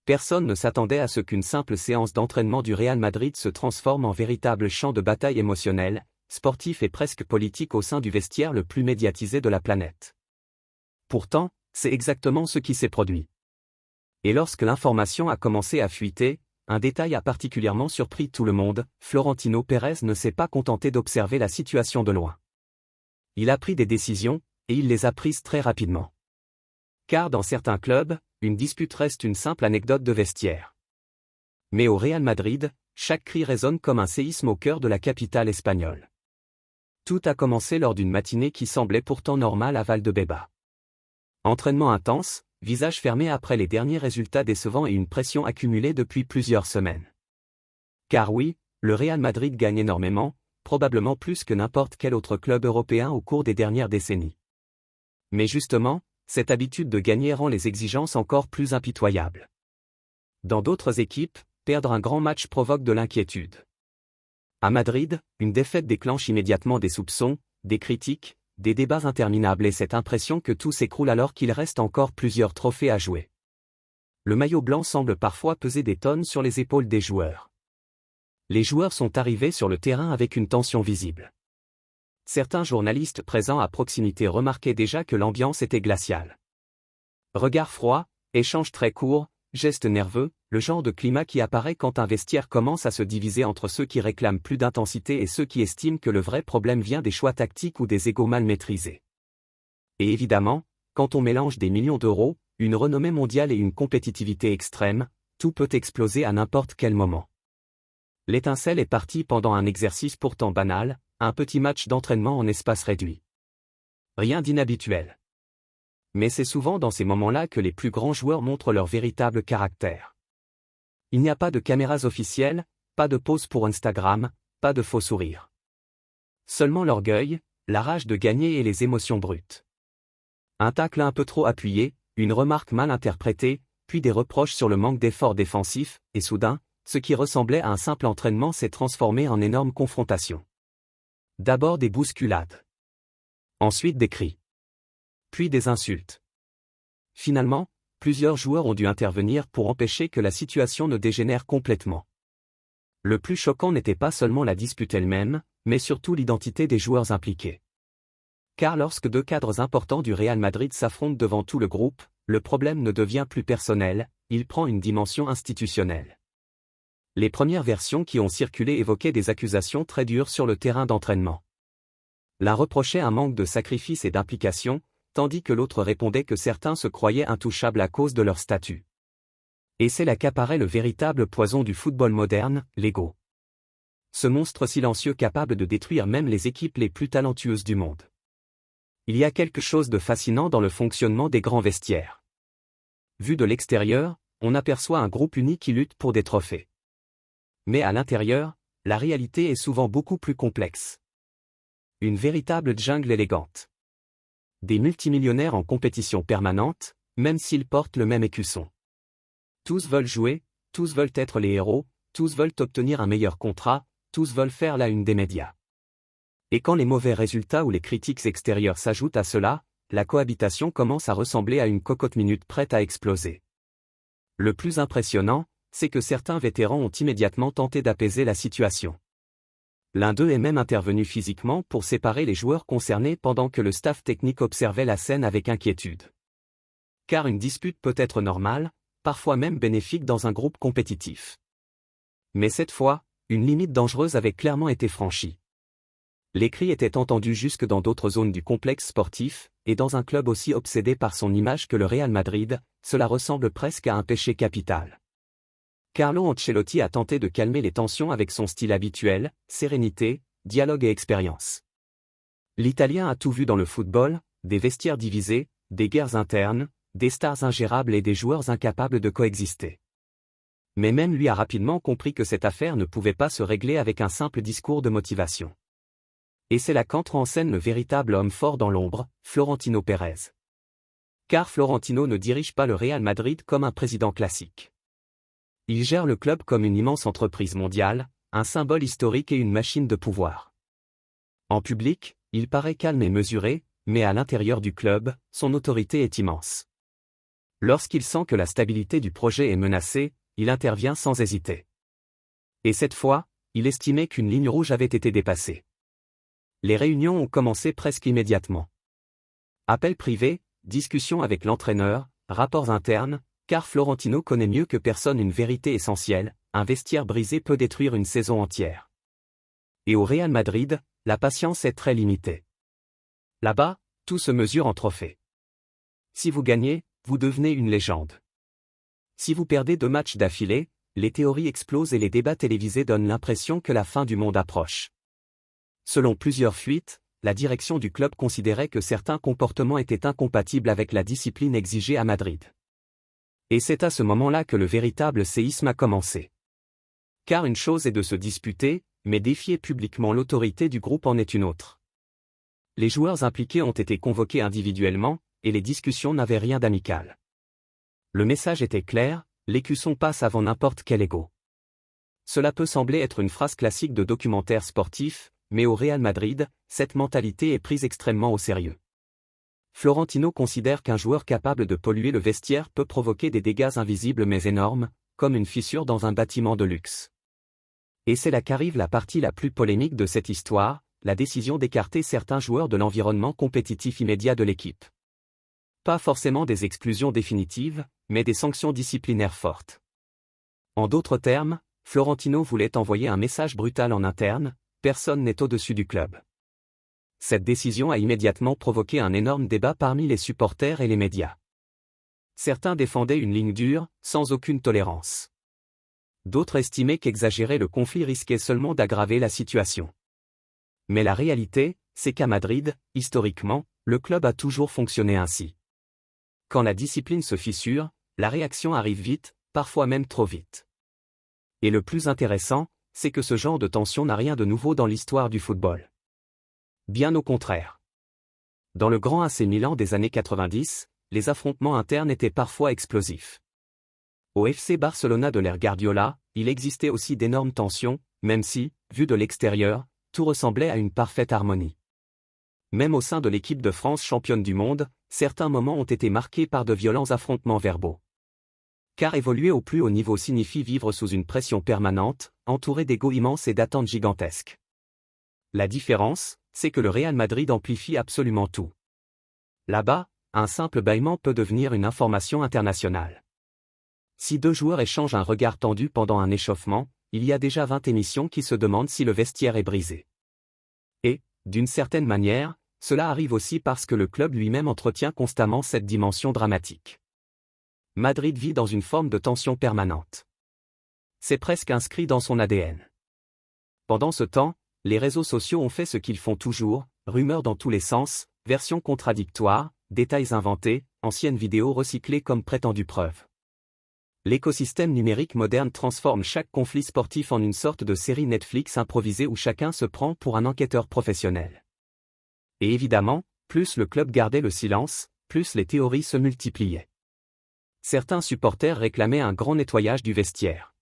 personne ne s'attendait à ce qu'une simple séance d'entraînement du Real Madrid se transforme en véritable champ de bataille émotionnel, sportif et presque politique au sein du vestiaire le plus médiatisé de la planète. Pourtant, c'est exactement ce qui s'est produit. Et lorsque l'information a commencé à fuiter, un détail a particulièrement surpris tout le monde, Florentino Pérez ne s'est pas contenté d'observer la situation de loin. Il a pris des décisions, et il les a prises très rapidement. Car dans certains clubs, une dispute reste une simple anecdote de vestiaire. Mais au Real Madrid, chaque cri résonne comme un séisme au cœur de la capitale espagnole. Tout a commencé lors d'une matinée qui semblait pourtant normale à Valdebeba. Entraînement intense, visage fermé après les derniers résultats décevants et une pression accumulée depuis plusieurs semaines. Car oui, le Real Madrid gagne énormément, probablement plus que n'importe quel autre club européen au cours des dernières décennies. Mais justement, cette habitude de gagner rend les exigences encore plus impitoyables. Dans d'autres équipes, perdre un grand match provoque de l'inquiétude. À Madrid, une défaite déclenche immédiatement des soupçons, des critiques, des débats interminables et cette impression que tout s'écroule alors qu'il reste encore plusieurs trophées à jouer. Le maillot blanc semble parfois peser des tonnes sur les épaules des joueurs. Les joueurs sont arrivés sur le terrain avec une tension visible. Certains journalistes présents à proximité remarquaient déjà que l'ambiance était glaciale. Regards froids, échanges très courts, gestes nerveux, le genre de climat qui apparaît quand un vestiaire commence à se diviser entre ceux qui réclament plus d'intensité et ceux qui estiment que le vrai problème vient des choix tactiques ou des égos mal maîtrisés. Et évidemment, quand on mélange des millions d'euros, une renommée mondiale et une compétitivité extrême, tout peut exploser à n'importe quel moment. L'étincelle est partie pendant un exercice pourtant banal, un petit match d'entraînement en espace réduit. Rien d'inhabituel. Mais c'est souvent dans ces moments-là que les plus grands joueurs montrent leur véritable caractère. Il n'y a pas de caméras officielles, pas de pause pour Instagram, pas de faux sourires. Seulement l'orgueil, la rage de gagner et les émotions brutes. Un tacle un peu trop appuyé, une remarque mal interprétée, puis des reproches sur le manque d'efforts défensifs, et soudain, ce qui ressemblait à un simple entraînement s'est transformé en énorme confrontation. D'abord des bousculades. Ensuite des cris. Puis des insultes. Finalement, plusieurs joueurs ont dû intervenir pour empêcher que la situation ne dégénère complètement. Le plus choquant n'était pas seulement la dispute elle-même, mais surtout l'identité des joueurs impliqués. Car lorsque deux cadres importants du Real Madrid s'affrontent devant tout le groupe, le problème ne devient plus personnel, il prend une dimension institutionnelle. Les premières versions qui ont circulé évoquaient des accusations très dures sur le terrain d'entraînement. L'un reprochait un manque de sacrifice et d'implication, tandis que l'autre répondait que certains se croyaient intouchables à cause de leur statut. Et c'est là qu'apparaît le véritable poison du football moderne, l'ego. Ce monstre silencieux capable de détruire même les équipes les plus talentueuses du monde. Il y a quelque chose de fascinant dans le fonctionnement des grands vestiaires. Vu de l'extérieur, on aperçoit un groupe uni qui lutte pour des trophées. Mais à l'intérieur, la réalité est souvent beaucoup plus complexe. Une véritable jungle élégante. Des multimillionnaires en compétition permanente, même s'ils portent le même écusson. Tous veulent jouer, tous veulent être les héros, tous veulent obtenir un meilleur contrat, tous veulent faire la une des médias. Et quand les mauvais résultats ou les critiques extérieures s'ajoutent à cela, la cohabitation commence à ressembler à une cocotte minute prête à exploser. Le plus impressionnant, c'est que certains vétérans ont immédiatement tenté d'apaiser la situation. L'un d'eux est même intervenu physiquement pour séparer les joueurs concernés pendant que le staff technique observait la scène avec inquiétude. Car une dispute peut être normale, parfois même bénéfique dans un groupe compétitif. Mais cette fois, une limite dangereuse avait clairement été franchie. Les cris étaient entendus jusque dans d'autres zones du complexe sportif, et dans un club aussi obsédé par son image que le Real Madrid, cela ressemble presque à un péché capital. Carlo Ancelotti a tenté de calmer les tensions avec son style habituel, sérénité, dialogue et expérience. L'Italien a tout vu dans le football, des vestiaires divisés, des guerres internes, des stars ingérables et des joueurs incapables de coexister. Mais même lui a rapidement compris que cette affaire ne pouvait pas se régler avec un simple discours de motivation. Et c'est là qu'entre en scène le véritable homme fort dans l'ombre, Florentino Pérez. Car Florentino ne dirige pas le Real Madrid comme un président classique. Il gère le club comme une immense entreprise mondiale, un symbole historique et une machine de pouvoir. En public, il paraît calme et mesuré, mais à l'intérieur du club, son autorité est immense. Lorsqu'il sent que la stabilité du projet est menacée, il intervient sans hésiter. Et cette fois, il estimait qu'une ligne rouge avait été dépassée. Les réunions ont commencé presque immédiatement. Appels privés, discussions avec l'entraîneur, rapports internes, car Florentino connaît mieux que personne une vérité essentielle, un vestiaire brisé peut détruire une saison entière. Et au Real Madrid, la patience est très limitée. Là-bas, tout se mesure en trophées. Si vous gagnez, vous devenez une légende. Si vous perdez 2 matchs d'affilée, les théories explosent et les débats télévisés donnent l'impression que la fin du monde approche. Selon plusieurs fuites, la direction du club considérait que certains comportements étaient incompatibles avec la discipline exigée à Madrid. Et c'est à ce moment-là que le véritable séisme a commencé. Car une chose est de se disputer, mais défier publiquement l'autorité du groupe en est une autre. Les joueurs impliqués ont été convoqués individuellement, et les discussions n'avaient rien d'amical. Le message était clair, l'écusson passe avant n'importe quel ego. Cela peut sembler être une phrase classique de documentaire sportif, mais au Real Madrid, cette mentalité est prise extrêmement au sérieux. Florentino considère qu'un joueur capable de polluer le vestiaire peut provoquer des dégâts invisibles mais énormes, comme une fissure dans un bâtiment de luxe. Et c'est là qu'arrive la partie la plus polémique de cette histoire, la décision d'écarter certains joueurs de l'environnement compétitif immédiat de l'équipe. Pas forcément des exclusions définitives, mais des sanctions disciplinaires fortes. En d'autres termes, Florentino voulait envoyer un message brutal en interne, personne n'est au-dessus du club. Cette décision a immédiatement provoqué un énorme débat parmi les supporters et les médias. Certains défendaient une ligne dure, sans aucune tolérance. D'autres estimaient qu'exagérer le conflit risquait seulement d'aggraver la situation. Mais la réalité, c'est qu'à Madrid, historiquement, le club a toujours fonctionné ainsi. Quand la discipline se fissure, la réaction arrive vite, parfois même trop vite. Et le plus intéressant, c'est que ce genre de tension n'a rien de nouveau dans l'histoire du football. Bien au contraire. Dans le grand AC Milan des années 90, les affrontements internes étaient parfois explosifs. Au FC Barcelona de l'ère Guardiola, il existait aussi d'énormes tensions, même si, vu de l'extérieur, tout ressemblait à une parfaite harmonie. Même au sein de l'équipe de France championne du monde, certains moments ont été marqués par de violents affrontements verbaux. Car évoluer au plus haut niveau signifie vivre sous une pression permanente, entouré d'égos immenses et d'attentes gigantesques. La différence, c'est que le Real Madrid amplifie absolument tout. Là-bas, un simple bâillement peut devenir une information internationale. Si 2 joueurs échangent un regard tendu pendant un échauffement, il y a déjà 20 émissions qui se demandent si le vestiaire est brisé. Et, d'une certaine manière, cela arrive aussi parce que le club lui-même entretient constamment cette dimension dramatique. Madrid vit dans une forme de tension permanente. C'est presque inscrit dans son ADN. Pendant ce temps, les réseaux sociaux ont fait ce qu'ils font toujours, rumeurs dans tous les sens, versions contradictoires, détails inventés, anciennes vidéos recyclées comme prétendues preuves. L'écosystème numérique moderne transforme chaque conflit sportif en une sorte de série Netflix improvisée où chacun se prend pour un enquêteur professionnel. Et évidemment, plus le club gardait le silence, plus les théories se multipliaient. Certains supporters réclamaient un grand nettoyage du vestiaire.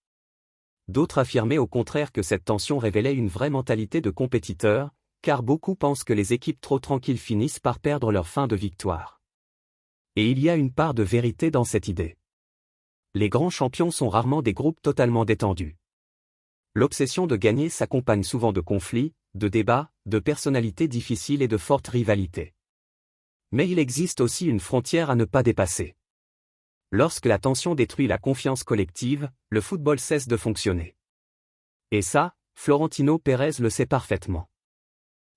D'autres affirmaient au contraire que cette tension révélait une vraie mentalité de compétiteur, car beaucoup pensent que les équipes trop tranquilles finissent par perdre leur fin de victoire. Et il y a une part de vérité dans cette idée. Les grands champions sont rarement des groupes totalement détendus. L'obsession de gagner s'accompagne souvent de conflits, de débats, de personnalités difficiles et de fortes rivalités. Mais il existe aussi une frontière à ne pas dépasser. Lorsque la tension détruit la confiance collective, le football cesse de fonctionner. Et ça, Florentino Pérez le sait parfaitement.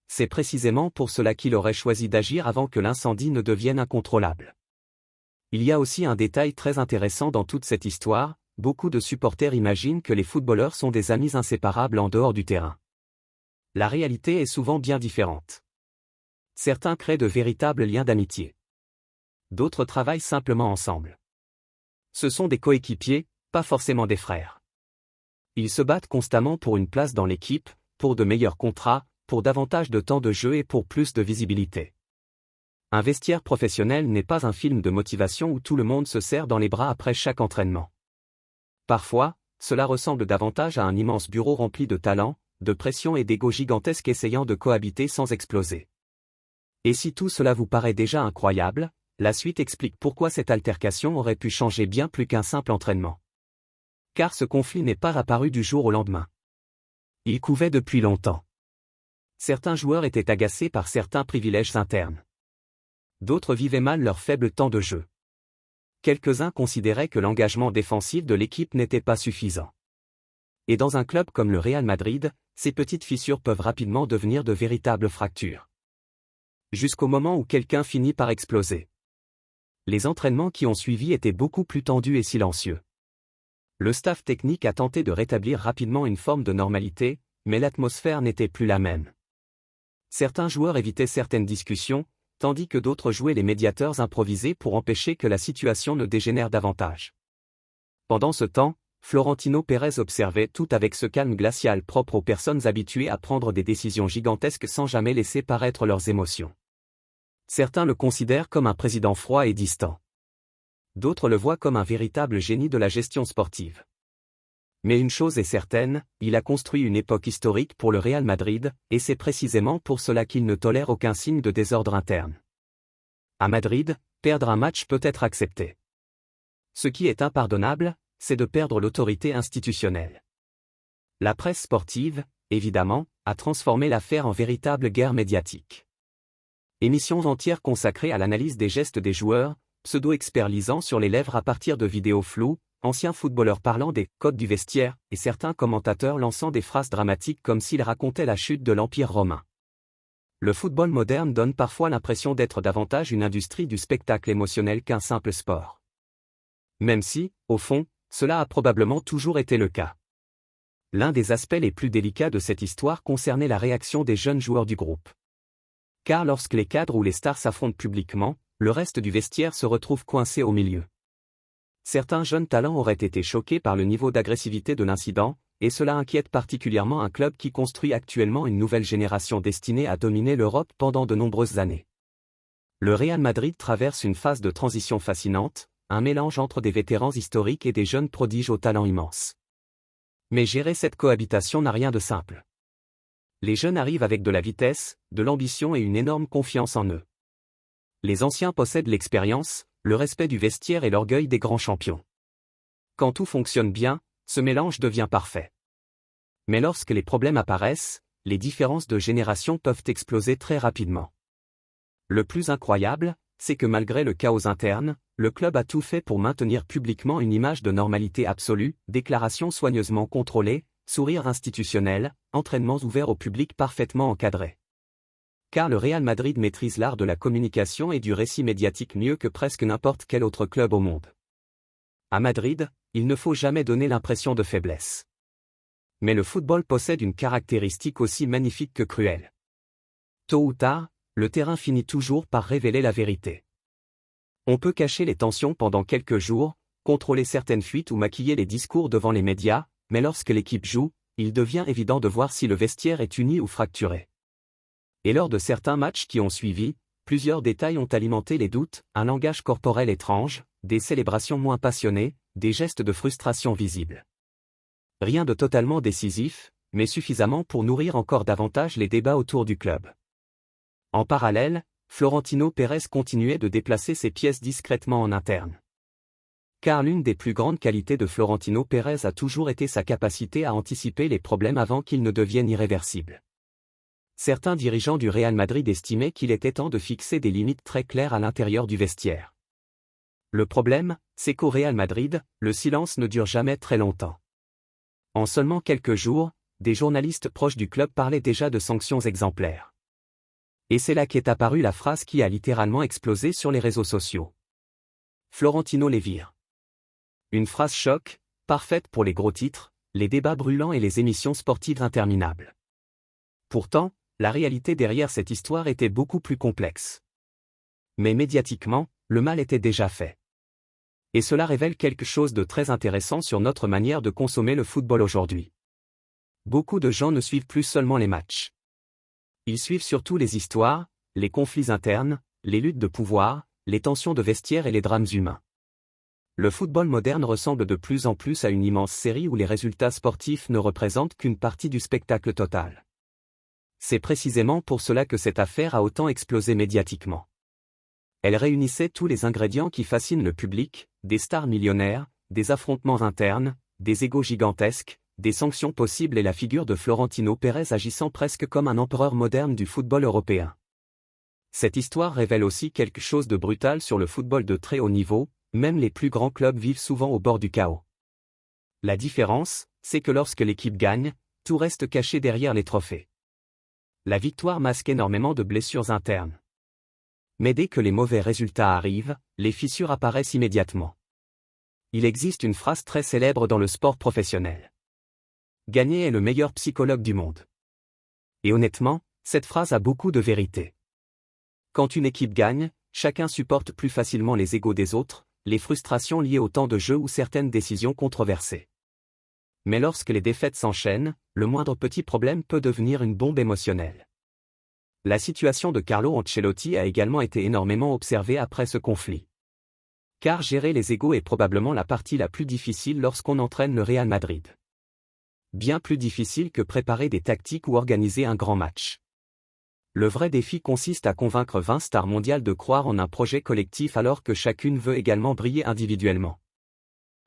C'est précisément pour cela qu'il aurait choisi d'agir avant que l'incendie ne devienne incontrôlable. Il y a aussi un détail très intéressant dans toute cette histoire, beaucoup de supporters imaginent que les footballeurs sont des amis inséparables en dehors du terrain. La réalité est souvent bien différente. Certains créent de véritables liens d'amitié. D'autres travaillent simplement ensemble. Ce sont des coéquipiers, pas forcément des frères. Ils se battent constamment pour une place dans l'équipe, pour de meilleurs contrats, pour davantage de temps de jeu et pour plus de visibilité. Un vestiaire professionnel n'est pas un film de motivation où tout le monde se serre dans les bras après chaque entraînement. Parfois, cela ressemble davantage à un immense bureau rempli de talents, de pression et d'ego gigantesques essayant de cohabiter sans exploser. Et si tout cela vous paraît déjà incroyable, la suite explique pourquoi cette altercation aurait pu changer bien plus qu'un simple entraînement. Car ce conflit n'est pas apparu du jour au lendemain. Il couvait depuis longtemps. Certains joueurs étaient agacés par certains privilèges internes. D'autres vivaient mal leur faible temps de jeu. Quelques-uns considéraient que l'engagement défensif de l'équipe n'était pas suffisant. Et dans un club comme le Real Madrid, ces petites fissures peuvent rapidement devenir de véritables fractures. Jusqu'au moment où quelqu'un finit par exploser. Les entraînements qui ont suivi étaient beaucoup plus tendus et silencieux. Le staff technique a tenté de rétablir rapidement une forme de normalité, mais l'atmosphère n'était plus la même. Certains joueurs évitaient certaines discussions, tandis que d'autres jouaient les médiateurs improvisés pour empêcher que la situation ne dégénère davantage. Pendant ce temps, Florentino Pérez observait tout avec ce calme glacial propre aux personnes habituées à prendre des décisions gigantesques sans jamais laisser paraître leurs émotions. Certains le considèrent comme un président froid et distant. D'autres le voient comme un véritable génie de la gestion sportive. Mais une chose est certaine, il a construit une époque historique pour le Real Madrid, et c'est précisément pour cela qu'il ne tolère aucun signe de désordre interne. À Madrid, perdre un match peut être accepté. Ce qui est impardonnable, c'est de perdre l'autorité institutionnelle. La presse sportive, évidemment, a transformé l'affaire en véritable guerre médiatique. Émissions entières consacrées à l'analyse des gestes des joueurs, pseudo-experts lisant sur les lèvres à partir de vidéos floues, anciens footballeurs parlant des codes du vestiaire, et certains commentateurs lançant des phrases dramatiques comme s'ils racontaient la chute de l'Empire romain. Le football moderne donne parfois l'impression d'être davantage une industrie du spectacle émotionnel qu'un simple sport. Même si, au fond, cela a probablement toujours été le cas. L'un des aspects les plus délicats de cette histoire concernait la réaction des jeunes joueurs du groupe. Car lorsque les cadres ou les stars s'affrontent publiquement, le reste du vestiaire se retrouve coincé au milieu. Certains jeunes talents auraient été choqués par le niveau d'agressivité de l'incident, et cela inquiète particulièrement un club qui construit actuellement une nouvelle génération destinée à dominer l'Europe pendant de nombreuses années. Le Real Madrid traverse une phase de transition fascinante, un mélange entre des vétérans historiques et des jeunes prodiges au talent immense. Mais gérer cette cohabitation n'a rien de simple. Les jeunes arrivent avec de la vitesse, de l'ambition et une énorme confiance en eux. Les anciens possèdent l'expérience, le respect du vestiaire et l'orgueil des grands champions. Quand tout fonctionne bien, ce mélange devient parfait. Mais lorsque les problèmes apparaissent, les différences de génération peuvent exploser très rapidement. Le plus incroyable, c'est que malgré le chaos interne, le club a tout fait pour maintenir publiquement une image de normalité absolue, déclarations soigneusement contrôlées, sourires institutionnels, entraînements ouverts au public parfaitement encadrés. Car le Real Madrid maîtrise l'art de la communication et du récit médiatique mieux que presque n'importe quel autre club au monde. À Madrid, il ne faut jamais donner l'impression de faiblesse. Mais le football possède une caractéristique aussi magnifique que cruelle. Tôt ou tard, le terrain finit toujours par révéler la vérité. On peut cacher les tensions pendant quelques jours, contrôler certaines fuites ou maquiller les discours devant les médias, mais lorsque l'équipe joue, il devient évident de voir si le vestiaire est uni ou fracturé. Et lors de certains matchs qui ont suivi, plusieurs détails ont alimenté les doutes, un langage corporel étrange, des célébrations moins passionnées, des gestes de frustration visibles. Rien de totalement décisif, mais suffisamment pour nourrir encore davantage les débats autour du club. En parallèle, Florentino Pérez continuait de déplacer ses pièces discrètement en interne. Car l'une des plus grandes qualités de Florentino Pérez a toujours été sa capacité à anticiper les problèmes avant qu'ils ne deviennent irréversibles. Certains dirigeants du Real Madrid estimaient qu'il était temps de fixer des limites très claires à l'intérieur du vestiaire. Le problème, c'est qu'au Real Madrid, le silence ne dure jamais très longtemps. En seulement quelques jours, des journalistes proches du club parlaient déjà de sanctions exemplaires. Et c'est là qu'est apparue la phrase qui a littéralement explosé sur les réseaux sociaux. Florentino les vire. Une phrase choc, parfaite pour les gros titres, les débats brûlants et les émissions sportives interminables. Pourtant, la réalité derrière cette histoire était beaucoup plus complexe. Mais médiatiquement, le mal était déjà fait. Et cela révèle quelque chose de très intéressant sur notre manière de consommer le football aujourd'hui. Beaucoup de gens ne suivent plus seulement les matchs. Ils suivent surtout les histoires, les conflits internes, les luttes de pouvoir, les tensions de vestiaire et les drames humains. Le football moderne ressemble de plus en plus à une immense série où les résultats sportifs ne représentent qu'une partie du spectacle total. C'est précisément pour cela que cette affaire a autant explosé médiatiquement. Elle réunissait tous les ingrédients qui fascinent le public, des stars millionnaires, des affrontements internes, des égos gigantesques, des sanctions possibles et la figure de Florentino Pérez agissant presque comme un empereur moderne du football européen. Cette histoire révèle aussi quelque chose de brutal sur le football de très haut niveau, même les plus grands clubs vivent souvent au bord du chaos. La différence, c'est que lorsque l'équipe gagne, tout reste caché derrière les trophées. La victoire masque énormément de blessures internes. Mais dès que les mauvais résultats arrivent, les fissures apparaissent immédiatement. Il existe une phrase très célèbre dans le sport professionnel. Gagner est le meilleur psychologue du monde. Et honnêtement, cette phrase a beaucoup de vérité. Quand une équipe gagne, chacun supporte plus facilement les égos des autres, les frustrations liées au temps de jeu ou certaines décisions controversées. Mais lorsque les défaites s'enchaînent, le moindre petit problème peut devenir une bombe émotionnelle. La situation de Carlo Ancelotti a également été énormément observée après ce conflit. Car gérer les égos est probablement la partie la plus difficile lorsqu'on entraîne le Real Madrid. Bien plus difficile que préparer des tactiques ou organiser un grand match. Le vrai défi consiste à convaincre 20 stars mondiales de croire en un projet collectif alors que chacune veut également briller individuellement.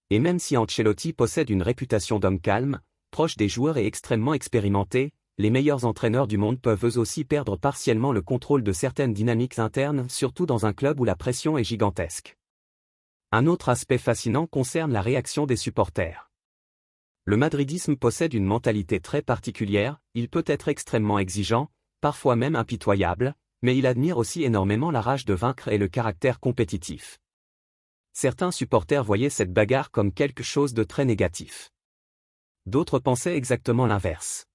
Et même si Ancelotti possède une réputation d'homme calme, proche des joueurs et extrêmement expérimenté, les meilleurs entraîneurs du monde peuvent eux aussi perdre partiellement le contrôle de certaines dynamiques internes, surtout dans un club où la pression est gigantesque. Un autre aspect fascinant concerne la réaction des supporters. Le madridisme possède une mentalité très particulière, il peut être extrêmement exigeant, parfois même impitoyable, mais il admire aussi énormément la rage de vaincre et le caractère compétitif. Certains supporters voyaient cette bagarre comme quelque chose de très négatif. D'autres pensaient exactement l'inverse.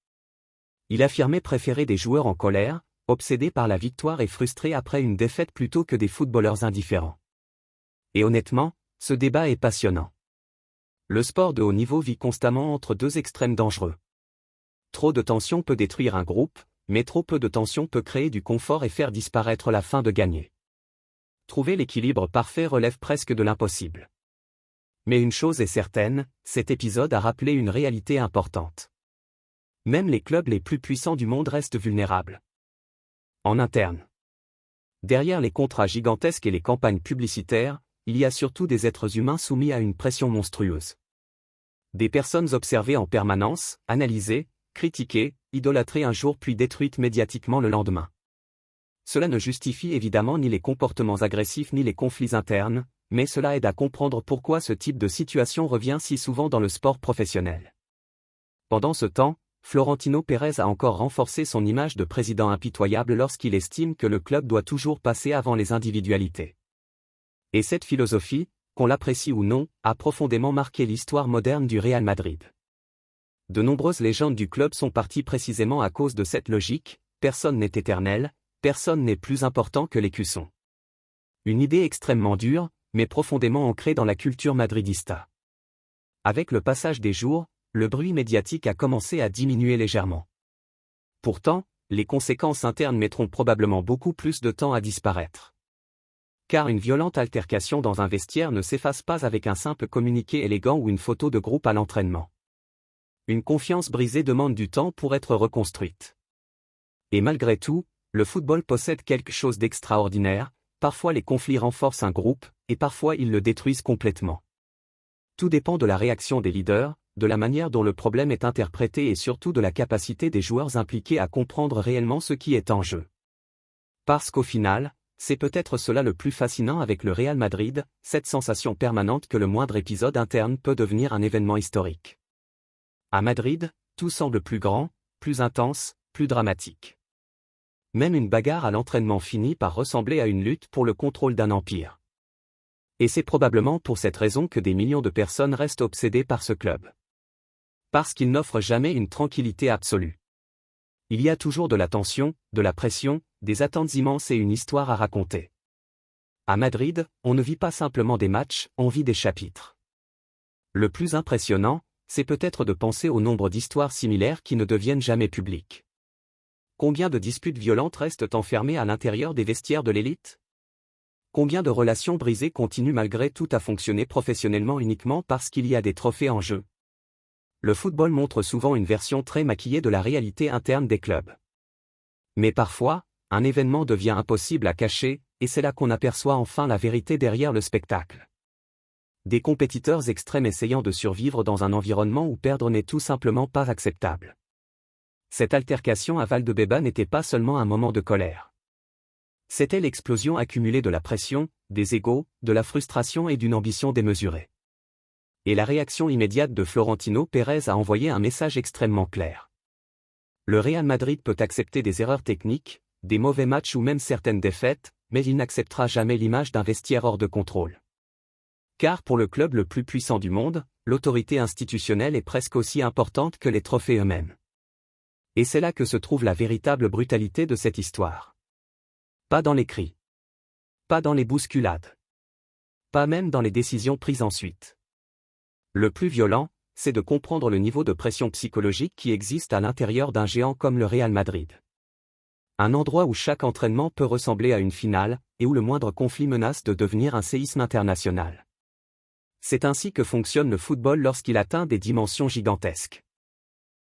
Il affirmait préférer des joueurs en colère, obsédés par la victoire et frustrés après une défaite plutôt que des footballeurs indifférents. Et honnêtement, ce débat est passionnant. Le sport de haut niveau vit constamment entre deux extrêmes dangereux. Trop de tension peut détruire un groupe, mais trop peu de tension peut créer du confort et faire disparaître la faim de gagner. Trouver l'équilibre parfait relève presque de l'impossible. Mais une chose est certaine, cet épisode a rappelé une réalité importante. Même les clubs les plus puissants du monde restent vulnérables. En interne. Derrière les contrats gigantesques et les campagnes publicitaires, il y a surtout des êtres humains soumis à une pression monstrueuse. Des personnes observées en permanence, analysées, critiquées, idolâtrées un jour puis détruites médiatiquement le lendemain. Cela ne justifie évidemment ni les comportements agressifs ni les conflits internes, mais cela aide à comprendre pourquoi ce type de situation revient si souvent dans le sport professionnel. Pendant ce temps, Florentino Pérez a encore renforcé son image de président impitoyable lorsqu'il estime que le club doit toujours passer avant les individualités. Et cette philosophie, qu'on l'apprécie ou non, a profondément marqué l'histoire moderne du Real Madrid. De nombreuses légendes du club sont parties précisément à cause de cette logique, personne n'est éternel, personne n'est plus important que l'écusson. Une idée extrêmement dure, mais profondément ancrée dans la culture madridista. Avec le passage des jours, le bruit médiatique a commencé à diminuer légèrement. Pourtant, les conséquences internes mettront probablement beaucoup plus de temps à disparaître. Car une violente altercation dans un vestiaire ne s'efface pas avec un simple communiqué élégant ou une photo de groupe à l'entraînement. Une confiance brisée demande du temps pour être reconstruite. Et malgré tout, le football possède quelque chose d'extraordinaire, parfois les conflits renforcent un groupe, et parfois ils le détruisent complètement. Tout dépend de la réaction des leaders, de la manière dont le problème est interprété et surtout de la capacité des joueurs impliqués à comprendre réellement ce qui est en jeu. Parce qu'au final, c'est peut-être cela le plus fascinant avec le Real Madrid, cette sensation permanente que le moindre épisode interne peut devenir un événement historique. À Madrid, tout semble plus grand, plus intense, plus dramatique. Même une bagarre à l'entraînement finit par ressembler à une lutte pour le contrôle d'un empire. Et c'est probablement pour cette raison que des millions de personnes restent obsédées par ce club. Parce qu'il n'offre jamais une tranquillité absolue. Il y a toujours de la tension, de la pression, des attentes immenses et une histoire à raconter. À Madrid, on ne vit pas simplement des matchs, on vit des chapitres. Le plus impressionnant, c'est peut-être de penser au nombre d'histoires similaires qui ne deviennent jamais publiques. Combien de disputes violentes restent enfermées à l'intérieur des vestiaires de l'élite ? Combien de relations brisées continuent malgré tout à fonctionner professionnellement uniquement parce qu'il y a des trophées en jeu ? Le football montre souvent une version très maquillée de la réalité interne des clubs. Mais parfois, un événement devient impossible à cacher, et c'est là qu'on aperçoit enfin la vérité derrière le spectacle. Des compétiteurs extrêmes essayant de survivre dans un environnement où perdre n'est tout simplement pas acceptable. Cette altercation à Valdebebas n'était pas seulement un moment de colère. C'était l'explosion accumulée de la pression, des égos, de la frustration et d'une ambition démesurée. Et la réaction immédiate de Florentino Pérez a envoyé un message extrêmement clair. Le Real Madrid peut accepter des erreurs techniques, des mauvais matchs ou même certaines défaites, mais il n'acceptera jamais l'image d'un vestiaire hors de contrôle. Car pour le club le plus puissant du monde, l'autorité institutionnelle est presque aussi importante que les trophées eux-mêmes. Et c'est là que se trouve la véritable brutalité de cette histoire. Pas dans les cris. Pas dans les bousculades. Pas même dans les décisions prises ensuite. Le plus violent, c'est de comprendre le niveau de pression psychologique qui existe à l'intérieur d'un géant comme le Real Madrid. Un endroit où chaque entraînement peut ressembler à une finale, et où le moindre conflit menace de devenir un séisme international. C'est ainsi que fonctionne le football lorsqu'il atteint des dimensions gigantesques.